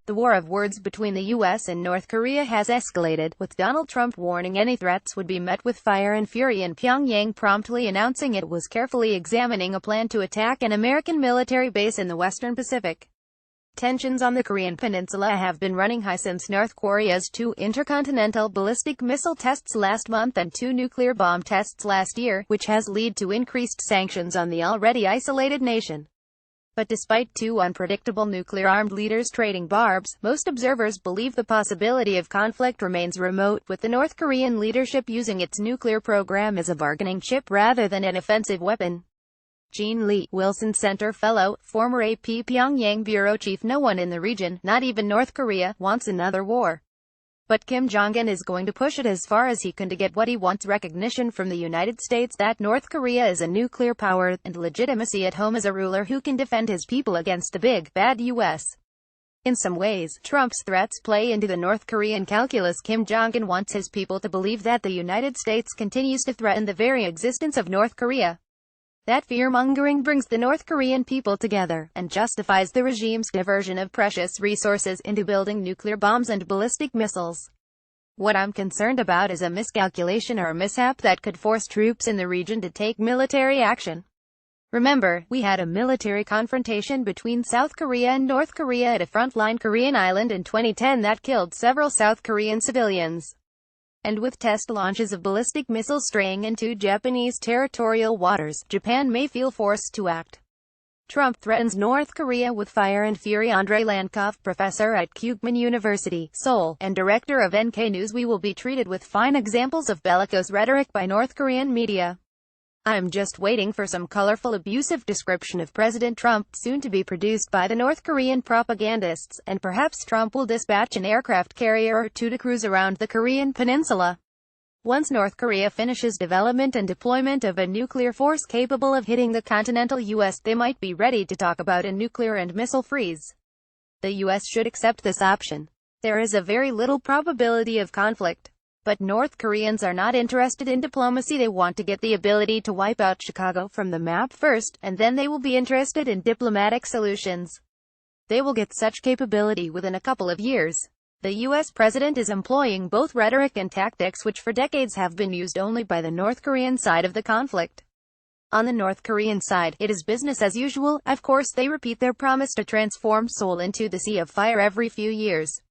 The war of words between the US and North Korea has escalated, with Donald Trump warning any threats would be met with fire and fury and Pyongyang promptly announcing it was carefully examining a plan to attack an American military base in the Western Pacific. Tensions on the Korean peninsula have been running high since North Korea's 2 intercontinental ballistic missile tests last month and 2 nuclear bomb tests last year, which has led to increased sanctions on the already isolated nation. But despite 2 unpredictable nuclear-armed leaders trading barbs, most observers believe the possibility of conflict remains remote, with the North Korean leadership using its nuclear program as a bargaining chip rather than an offensive weapon. Jean Lee, Wilson Center Fellow, former AP Pyongyang Bureau Chief. No one in the region, not even North Korea, wants another war. But Kim Jong-un is going to push it as far as he can to get what he wants: recognition from the United States that North Korea is a nuclear power, and legitimacy at home as a ruler who can defend his people against the big, bad US. In some ways, Trump's threats play into the North Korean calculus. Kim Jong-un wants his people to believe that the United States continues to threaten the very existence of North Korea. That fear-mongering brings the North Korean people together, and justifies the regime's diversion of precious resources into building nuclear bombs and ballistic missiles. What I'm concerned about is a miscalculation or a mishap that could force troops in the region to take military action. Remember, we had a military confrontation between South Korea and North Korea at a frontline Korean island in 2010 that killed several South Korean civilians. And with test launches of ballistic missiles straying into Japanese territorial waters, Japan may feel forced to act. Trump threatens North Korea with fire and fury. Andrei Lankov, professor at Kookmin University, Seoul, and director of NK News. We will be treated with fine examples of bellicose rhetoric by North Korean media. I'm just waiting for some colorful abusive description of President Trump, soon to be produced by the North Korean propagandists, and perhaps Trump will dispatch an aircraft carrier or 2 to cruise around the Korean peninsula. Once North Korea finishes development and deployment of a nuclear force capable of hitting the continental US, they might be ready to talk about a nuclear and missile freeze. The US should accept this option. There is a very little probability of conflict. But North Koreans are not interested in diplomacy. They want to get the ability to wipe out Chicago from the map first, and then they will be interested in diplomatic solutions. They will get such capability within a couple of years. The US president is employing both rhetoric and tactics which for decades have been used only by the North Korean side of the conflict. On the North Korean side, it is business as usual. Of course, they repeat their promise to transform Seoul into the Sea of Fire every few years.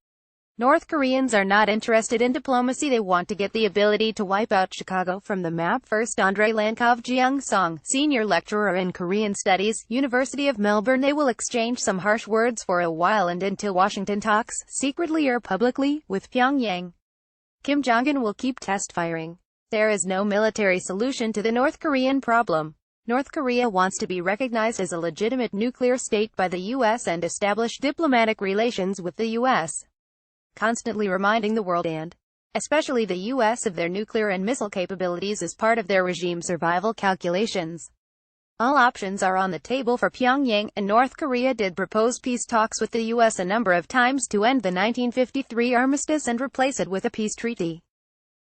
North Koreans are not interested in diplomacy. They want to get the ability to wipe out Chicago from the map first. Andrei Lankov, Jeong Song, senior lecturer in Korean Studies, University of Melbourne. They will exchange some harsh words for a while and until Washington talks, secretly or publicly, with Pyongyang. Kim Jong-un will keep test firing. There is no military solution to the North Korean problem. North Korea wants to be recognized as a legitimate nuclear state by the US and establish diplomatic relations with the US. Constantly reminding the world and, especially the US, of their nuclear and missile capabilities is part of their regime survival calculations. All options are on the table for Pyongyang, and North Korea did propose peace talks with the US a number of times to end the 1953 armistice and replace it with a peace treaty.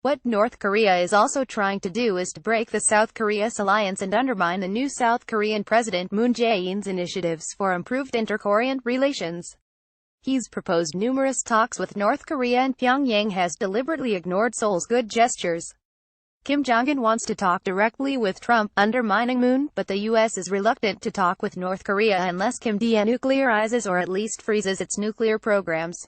What North Korea is also trying to do is to break the South Korea alliance and undermine the new South Korean President Moon Jae-in's initiatives for improved inter-Korean relations. He's proposed numerous talks with North Korea, and Pyongyang has deliberately ignored Seoul's good gestures. Kim Jong-un wants to talk directly with Trump, undermining Moon, but the US is reluctant to talk with North Korea unless Kim denuclearizes or at least freezes its nuclear programs.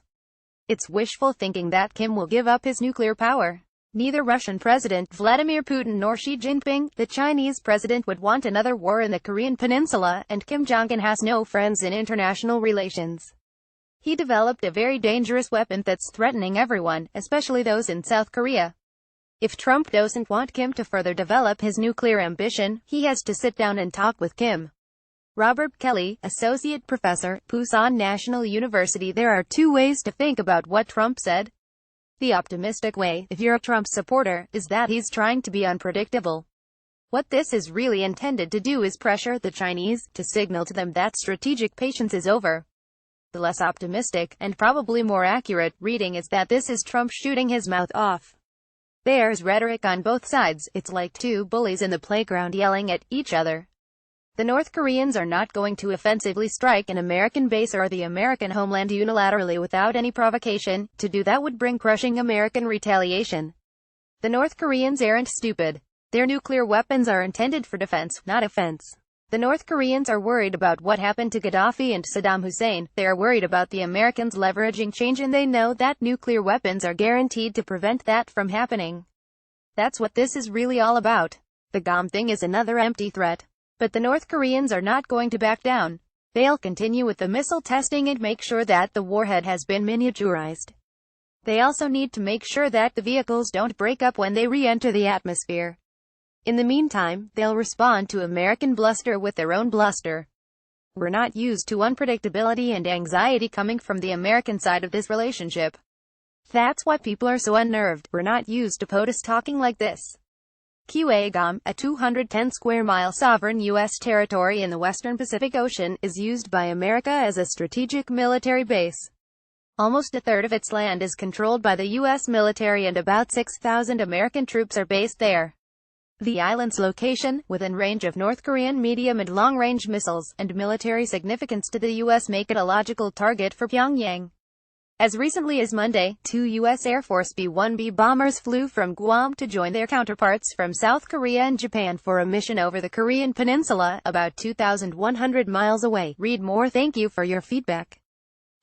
It's wishful thinking that Kim will give up his nuclear power. Neither Russian President Vladimir Putin nor Xi Jinping, the Chinese president, would want another war in the Korean peninsula, and Kim Jong-un has no friends in international relations. He developed a very dangerous weapon that's threatening everyone, especially those in South Korea. If Trump doesn't want Kim to further develop his nuclear ambition, he has to sit down and talk with Kim. Robert Kelly, associate professor, Pusan National University. There are 2 ways to think about what Trump said. The optimistic way, if you're a Trump supporter, is that he's trying to be unpredictable. What this is really intended to do is pressure the Chinese, to signal to them that strategic patience is over. The less optimistic, and probably more accurate, reading is that this is Trump shooting his mouth off. There's rhetoric on both sides. It's like 2 bullies in the playground yelling at each other. The North Koreans are not going to offensively strike an American base or the American homeland unilaterally without any provocation. To do that would bring crushing American retaliation. The North Koreans aren't stupid. Their nuclear weapons are intended for defense, not offense. The North Koreans are worried about what happened to Gaddafi and Saddam Hussein. They are worried about the Americans leveraging change, and they know that nuclear weapons are guaranteed to prevent that from happening. That's what this is really all about. The Guam thing is another empty threat. But the North Koreans are not going to back down. They'll continue with the missile testing and make sure that the warhead has been miniaturized. They also need to make sure that the vehicles don't break up when they re-enter the atmosphere. In the meantime, they'll respond to American bluster with their own bluster. We're not used to unpredictability and anxiety coming from the American side of this relationship. That's why people are so unnerved. We're not used to POTUS talking like this. Guam, a 210-square-mile sovereign U.S. territory in the western Pacific Ocean, is used by America as a strategic military base. Almost a third of its land is controlled by the U.S. military and about 6,000 American troops are based there. The island's location, within range of North Korean medium and long-range missiles, and military significance to the U.S. make it a logical target for Pyongyang. As recently as Monday, 2 U.S. Air Force B-1B bombers flew from Guam to join their counterparts from South Korea and Japan for a mission over the Korean Peninsula, about 2,100 miles away. Read more. Thank you for your feedback.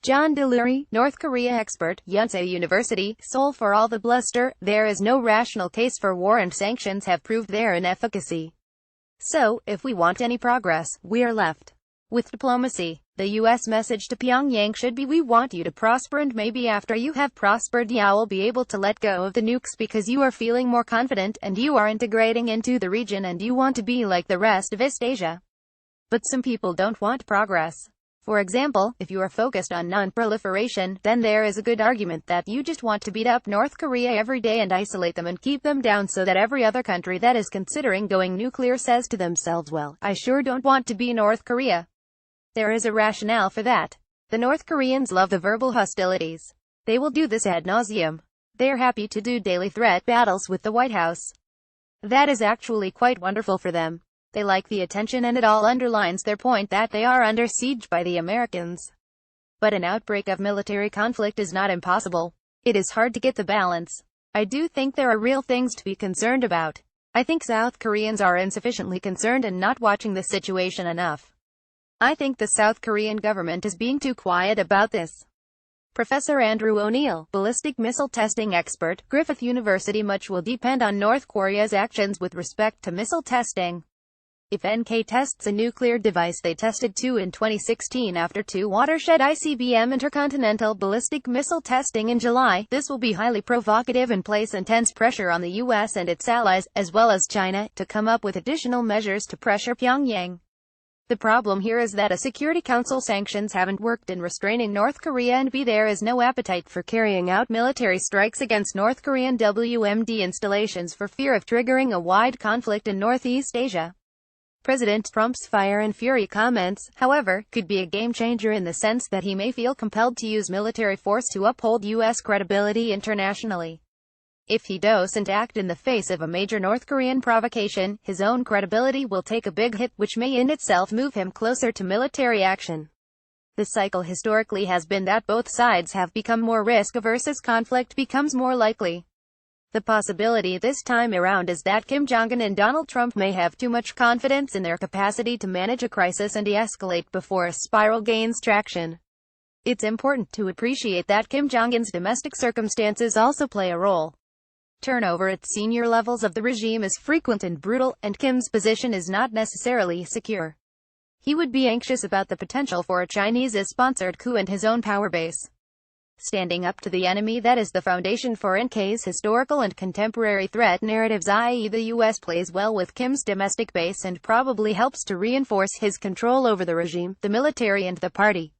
John Delury, North Korea expert, Yonsei University, Seoul. For all the bluster, there is no rational case for war, and sanctions have proved their inefficacy. So, if we want any progress, we are left with diplomacy. The U.S. message to Pyongyang should be, we want you to prosper, and maybe after you have prospered you will be able to let go of the nukes because you are feeling more confident and you are integrating into the region and you want to be like the rest of East Asia. But some people don't want progress. For example, if you are focused on non-proliferation, then there is a good argument that you just want to beat up North Korea every day and isolate them and keep them down so that every other country that is considering going nuclear says to themselves, well, I sure don't want to be North Korea. There is a rationale for that. The North Koreans love the verbal hostilities. They will do this ad nauseum. They are happy to do daily threat battles with the White House. That is actually quite wonderful for them. They like the attention, and it all underlines their point that they are under siege by the Americans. But an outbreak of military conflict is not impossible. It is hard to get the balance. I do think there are real things to be concerned about. I think South Koreans are insufficiently concerned and not watching the situation enough. I think the South Korean government is being too quiet about this. Professor Andrew O'Neill, ballistic missile testing expert, Griffith University. Much will depend on North Korea's actions with respect to missile testing. If NK tests a nuclear device they tested two in 2016 after two watershed ICBM intercontinental ballistic missile testing in July, this will be highly provocative and place intense pressure on the U.S. and its allies, as well as China, to come up with additional measures to pressure Pyongyang. The problem here is that a Security Council sanctions haven't worked in restraining North Korea, and there is no appetite for carrying out military strikes against North Korean WMD installations for fear of triggering a wide conflict in Northeast Asia. President Trump's fire and fury comments, however, could be a game-changer in the sense that he may feel compelled to use military force to uphold U.S. credibility internationally. If he doesn't act in the face of a major North Korean provocation, his own credibility will take a big hit, which may in itself move him closer to military action. The cycle historically has been that both sides have become more risk-averse as conflict becomes more likely. The possibility this time around is that Kim Jong-un and Donald Trump may have too much confidence in their capacity to manage a crisis and de-escalate before a spiral gains traction. It's important to appreciate that Kim Jong-un's domestic circumstances also play a role. Turnover at senior levels of the regime is frequent and brutal, and Kim's position is not necessarily secure. He would be anxious about the potential for a Chinese-sponsored coup and his own power base. Standing up to the enemy, that is the foundation for NK's historical and contemporary threat narratives, i.e. the U.S. plays well with Kim's domestic base and probably helps to reinforce his control over the regime, the military and the party.